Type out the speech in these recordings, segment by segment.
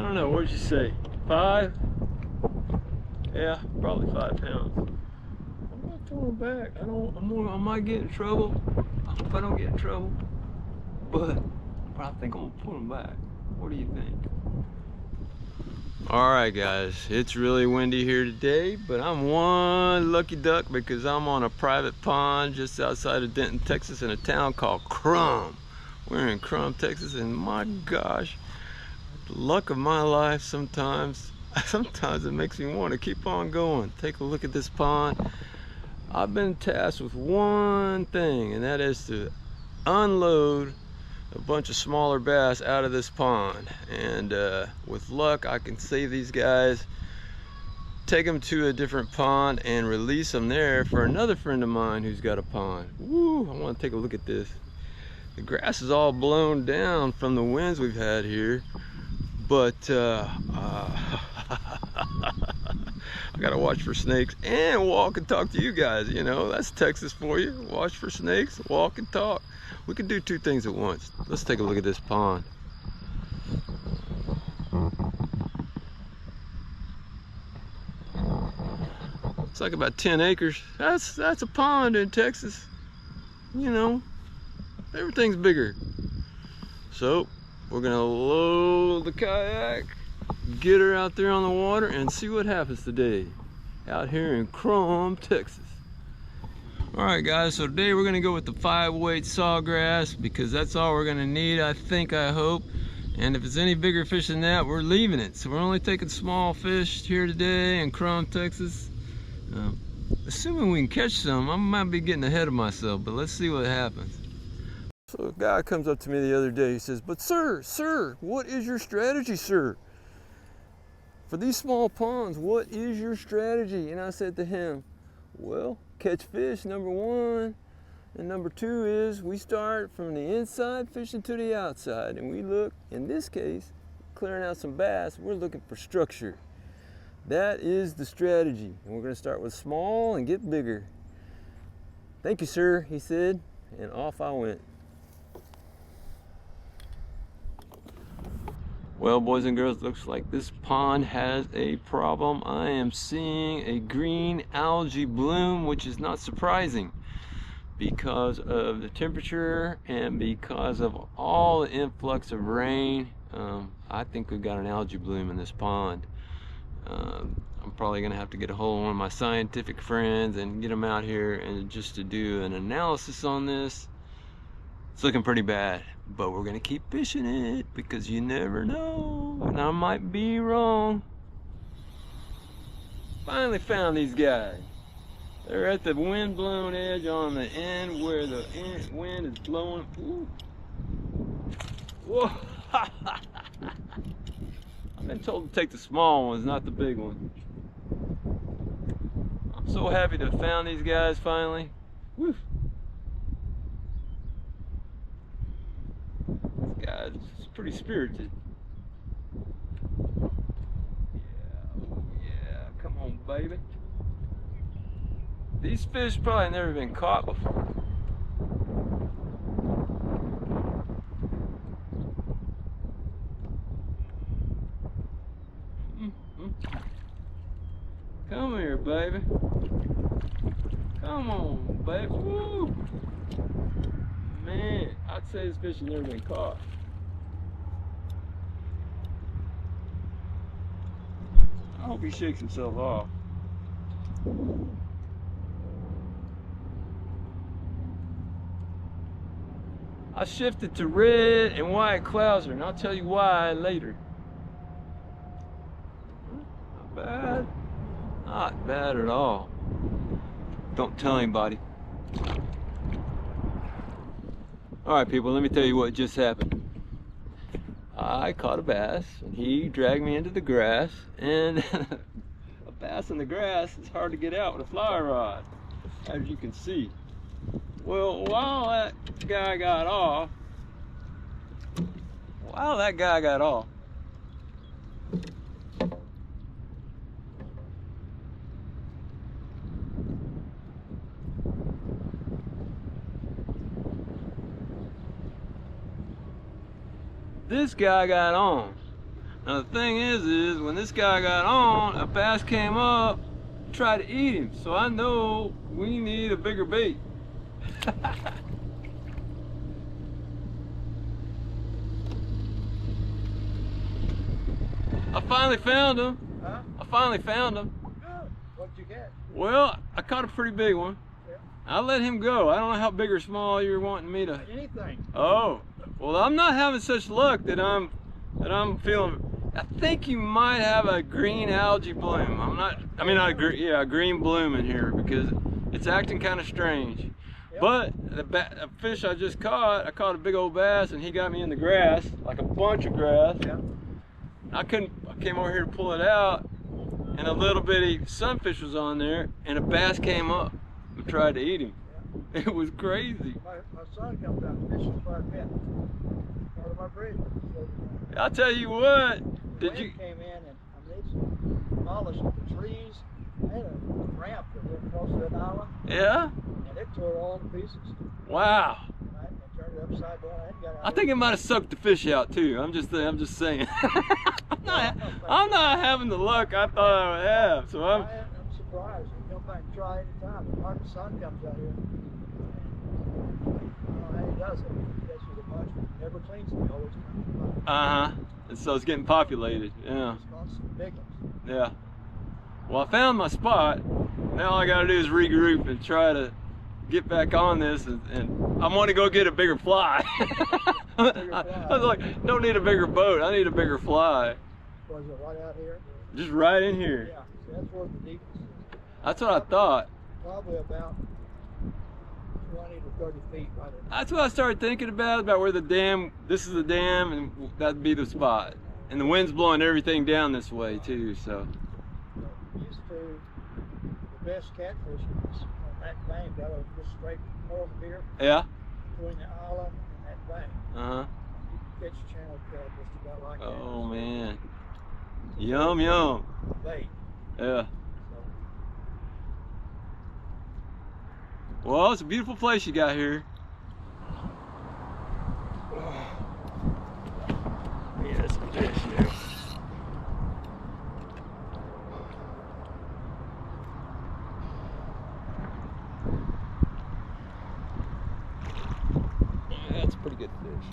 don't know, what'd you say? 5? Yeah, probably 5 pounds. I'm not throwing back. I might get in trouble. I hope I don't get in trouble. But I think I'm gonna put them back. What do you think? Alright guys, it's really windy here today, but I'm one lucky duck because I'm on a private pond just outside of Denton, Texas in a town called Krum. We're in Krum, Texas, and my gosh, the luck of my life sometimes it makes me want to keep on going. Take a look at this pond. I've been tasked with one thing, and that is to unload a bunch of smaller bass out of this pond, and with luck I can save these guys, take them to a different pond and release them there for another friend of mine who's got a pond. Woo, I want to take a look at this. The grass is all blown down from the winds we've had here, but I gotta watch for snakes and walk and talk to you guys. You know, that's Texas for you. Watch for snakes, walk and talk. We can do 2 things at once. Let's take a look at this pond. It's like about 10 acres. That's a pond in Texas. You know, everything's bigger. So we're gonna load the kayak, get her out there on the water, and see what happens today out here in Krum, Texas. Alright guys, so today we're gonna go with the 5-weight Sawgrass because that's all we're gonna need, I hope. And if it's any bigger fish than that, we're leaving it. So we're only taking small fish here today in Krum, Texas. Assuming we can catch some, I might be getting ahead of myself, but let's see what happens. So a guy comes up to me the other day, he says, "But sir, what is your strategy, sir? For these small ponds, what is your strategy?" And I said to him, "Well, catch fish, number 1, and number 2 is we start from the inside fishing to the outside, and we look, in this case, clearing out some bass, we're looking for structure. That is the strategy, and we're going to start with small and get bigger." "Thank you, sir," he said, and off I went. Well, boys and girls, looks like this pond has a problem. I am seeing a green algae bloom, which is not surprising because of the temperature and because of all the influx of rain. I think we've got an algae bloom in this pond. I'm probably gonna have to get a hold of one of my scientific friends and get them out here and just to do an analysis on this. It's looking pretty bad, but we're gonna keep fishing it because you never know, and I might be wrong. Finally found these guys. They're at the wind-blown edge on the end where the wind is blowing. Ooh. Whoa! I've been told to take the small ones, not the big ones. I'm so happy to have found these guys finally. Woo. Guys, it's pretty spirited. Yeah, come on, baby. These fish probably never been caught before. Come here, baby. Come on, baby. Woo! Man, I'd say this fish has never been caught. I hope he shakes himself off. I shifted to red and white clouser, and I'll tell you why later. Not bad. Not bad at all. Don't tell anybody. Alright people, let me tell you what just happened. I caught a bass, and he dragged me into the grass, and a bass in the grass is hard to get out with a fly rod, as you can see. Well, while that guy got off, this guy got on. Now the thing is when this guy got on, a bass came up, tried to eat him. So I know we need a bigger bait. I finally found him. Huh? I finally found him. Good. What'd you get? Well, I caught a pretty big one. Yeah. I let him go. I don't know how big or small you're wanting me to. Anything. Oh, well, I'm not having such luck that I'm feeling. I think you might have a green algae bloom. I'm not. I mean, not a green. Yeah, a green bloom in here because it's acting kind of strange. Yep. But the fish I just caught, I caught a big old bass, and he got me in the grass, like a bunch of grass. Yeah. I came over here to pull it out, and a little bitty sunfish was on there, and a bass came up and tried to eat him. Yeah. It was crazy. My son comes out and fishes quite a bit. Part of my bridge. I'll tell you what. The wind came in and they demolished the trees. They had a ramp that went across that island. Yeah. And it tore it all to pieces. Wow. And turned it upside down. I think it might have sucked the fish out too. I'm just saying. I'm not having the luck I thought I would have. So I'm surprised. You come back and try anytime. The sun comes out here. I don't know how he does it. He catches a bunch, but never cleans them. He always comes back. And so it's getting populated. Yeah. He's got some big ones. Yeah. Well, I found my spot. Now all I gotta do is regroup and try to get back on this, and I want to go get a bigger fly. I was like, don't need a bigger boat, I need a bigger fly. Was it right out here? Just right in here. Yeah, see, that's where the deepest is. That's what I thought. Probably about 20 to 30 feet right in. That's what I started thinking about where the dam, this is the dam, and that'd be the spot. And the wind's blowing everything down this way too, so. Used to, the best catfish was on that bank, that was just straight north of here. Yeah. Between the island and that bank. Uh-huh. You could catch channel crab just about like that. Oh man. Yum yum. Bait. Yeah. Well, it's a beautiful place you got here. Yeah, that's some fish there. That's a pretty good fish.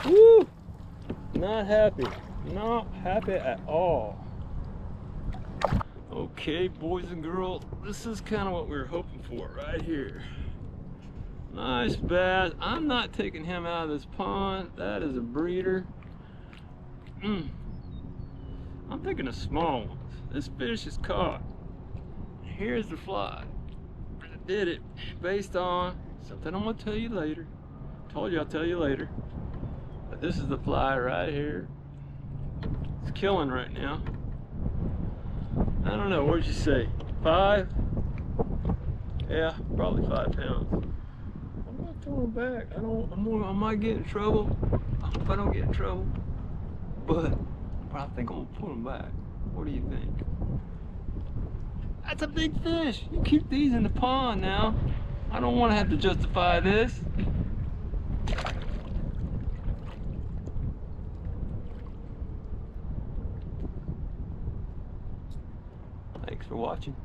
Woo! Not happy. Not happy at all. Okay, boys and girls, this is kind of what we were hoping for right here. Nice bass. I'm not taking him out of this pond. That is a breeder. I'm thinking of small ones. This fish is caught. Here's the fly. I did it based on something I'm gonna tell you later. Told you I'll tell you later. But this is the fly right here. It's killing right now. I don't know, what'd you say? 5? Yeah, probably 5 pounds. I'm not throwing back. I might get in trouble. I hope I don't get in trouble. But I think I'm gonna put him back. What do you think? That's a big fish. You keep these in the pond now. I don't want to have to justify this. Thanks for watching.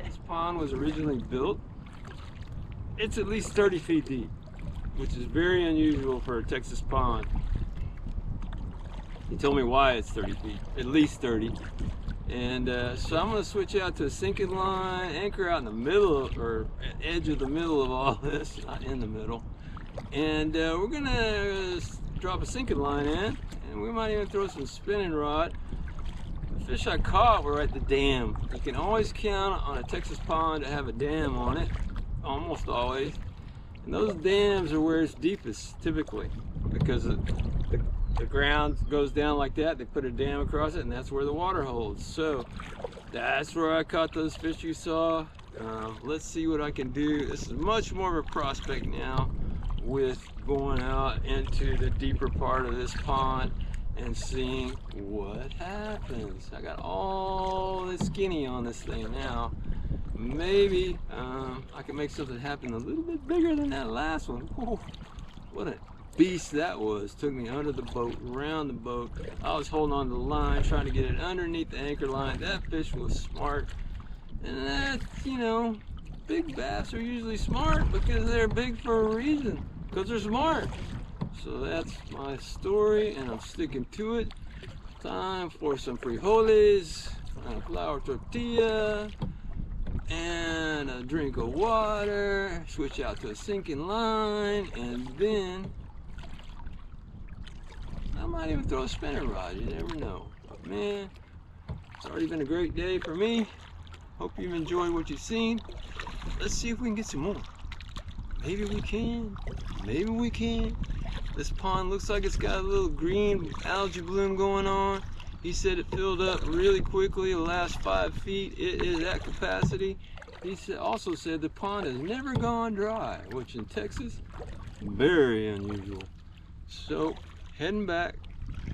This pond was originally built. It's at least 30 feet deep, which is very unusual for a Texas pond. He told me why it's 30 feet, at least 30. And so I'm gonna switch out to a sinking line, anchor out in the middle, or edge of the middle of all this, not in the middle. And we're gonna drop a sinking line in, and we might even throw some spinning rod. The fish I caught were at the dam. You can always count on a Texas pond to have a dam on it, almost always. And those dams are where it's deepest, typically, because the ground goes down like that. They put a dam across it, and that's where the water holds. So that's where I caught those fish you saw. Let's see what I can do. This is much more of a prospect now. with going out into the deeper part of this pond and seeing what happens. I got all this skinny on this thing now. Maybe I can make something happen a little bit bigger than that last one. Whoa, what a beast that was. Took me under the boat, around the boat. I was holding on to the line, trying to get it underneath the anchor line. That fish was smart. And that's, you know, big bass are usually smart because they're big for a reason, because they're smart. So that's my story, and I'm sticking to it. Time for some frijoles, a flour tortilla, and a drink of water. Switch out to a sinking line, and then I might even throw a spinner rod. You never know. But man, it's already been a great day for me. Hope you've enjoyed what you've seen. Let's see if we can get some more. Maybe we can. Maybe we can. This pond looks like it's got a little green algae bloom going on. He said it filled up really quickly the last 5 feet. It is at capacity. He also said the pond has never gone dry, which in Texas, very unusual. So heading back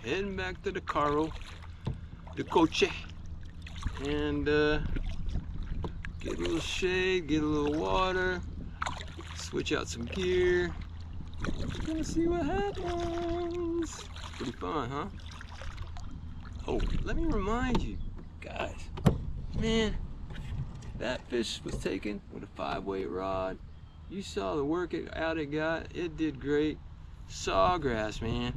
to the carro, the coche, and get a little shade, get a little water, switch out some gear. Just gonna see what happens. Pretty fun, huh? Oh, let me remind you, guys, man, that fish was taken with a 5-weight rod. You saw the work it got. It did great. Sawgrass, man.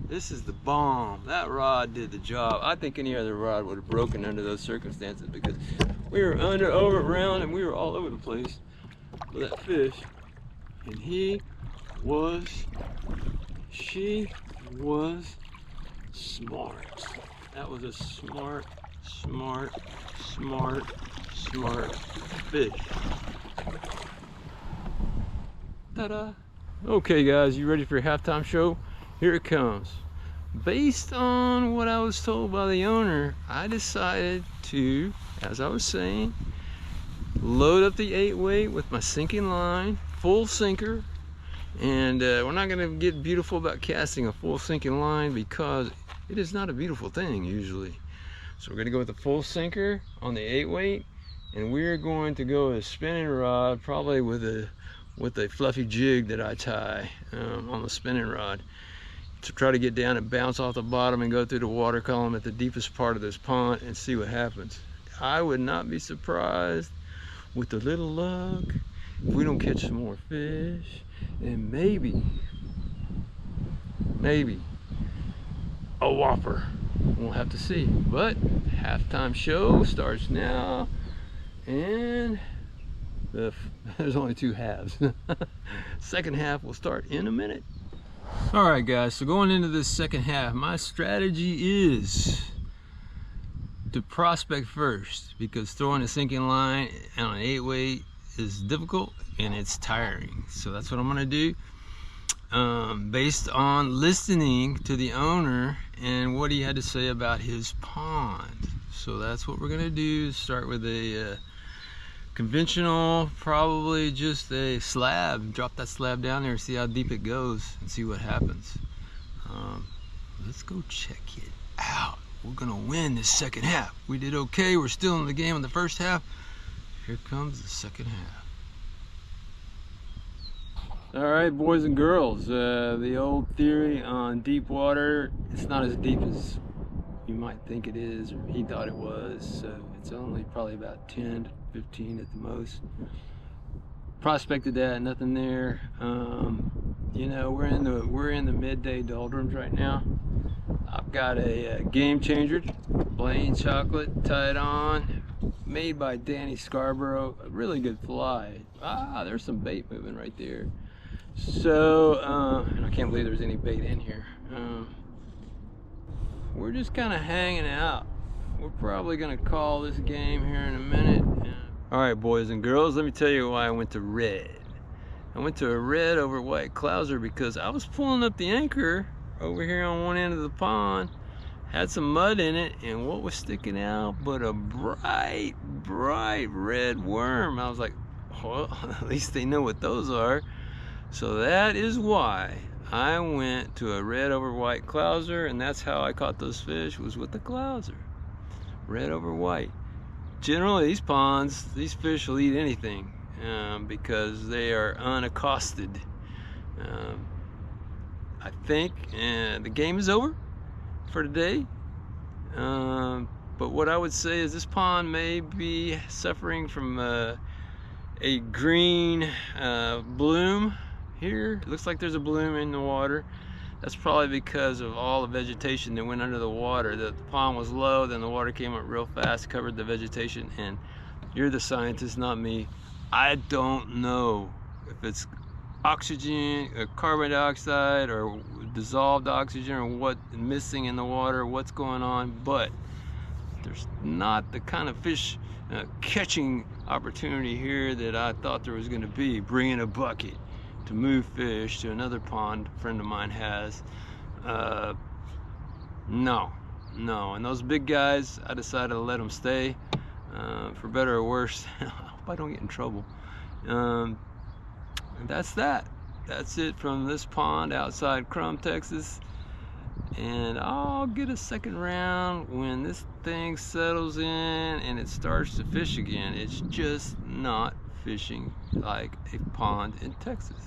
This is the bomb. That rod did the job. I think any other rod would have broken under those circumstances because we were under, over, around, and we were all over the place with that fish. And she was smart. That was a smart fish. Ta-da! Okay guys, you ready for your halftime show? Here it comes. Based on what I was told by the owner, I decided to, as I was saying, load up the 8-weight with my sinking line, full sinker. And we're not going to get beautiful about casting a full sinking line because it is not a beautiful thing usually. So we're going to go with the full sinker on the 8-weight, and we're going to go with a spinning rod, probably with a fluffy jig that I tie on the spinning rod, to try to get down and bounce off the bottom and go through the water column at the deepest part of this pond and see what happens. I would not be surprised, with a little luck, if we don't catch some more fish, and maybe a whopper. We'll have to see. But halftime show starts now, and there's only 2 halves. Second half will start in a minute. All right guys, so going into this second half, my strategy is to prospect first, because throwing a sinking line on an 8-weight is difficult and it's tiring. So that's what I'm gonna do, based on listening to the owner and what he had to say about his pond. So that's what we're gonna do. Start with a conventional, probably just a slab. Drop that slab down there, see how deep it goes, and see what happens. Let's go check it out. We're gonna win this second half. We did okay. We're still in the game in the first half. Here comes the second half. All right, boys and girls, the old theory on deep water, it's not as deep as you might think it is, or he thought it was. So it's only probably about 10 to 15 at the most. Prospected that, nothing there. You know, we're in the midday doldrums right now. I've got a game changer, Blane Chocklett, tied on, made by Danny Scarborough. A really good fly. Ah, there's some bait moving right there. So, and I can't believe there's any bait in here. We're just kind of hanging out. We're probably gonna call this game here in a minute. All right, boys and girls, let me tell you why I went to red. I went to a red over Red Clouser because I was pulling up the anchor over here on one end of the pond, had some mud in it, and what was sticking out but a bright red worm. I was like, well, at least they know what those are. So that is why I went to a red over white clouser, and that's how I caught those fish, was with the clouser. Red over white. Generally, these ponds, these fish will eat anything because they are unaccosted. I think the game is over for today. But what I would say is this pond may be suffering from a green bloom here. It looks like there's a bloom in the water. That's probably because of all the vegetation that went under the water. The pond was low, then the water came up real fast, covered the vegetation, and you're the scientist, not me. I don't know if it's oxygen, or carbon dioxide, or dissolved oxygen, or what missing in the water, what's going on, but there's not the kind of fish catching opportunity here that I thought there was going to be. Bringing a bucket to move fish to another pond a friend of mine has. No, and those big guys, I decided to let them stay, for better or worse. I hope I don't get in trouble. And that's it from this pond outside Krum, Texas. And I'll get a second round when this thing settles in and it starts to fish again. It's just not fishing like a pond in Texas.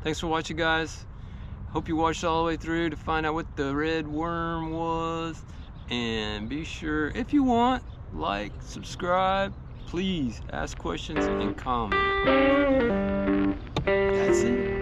Thanks for watching, guys. Hope you watched all the way through to find out what the red worm was. And be sure, if you want, like, subscribe, please ask questions and comment. That's it.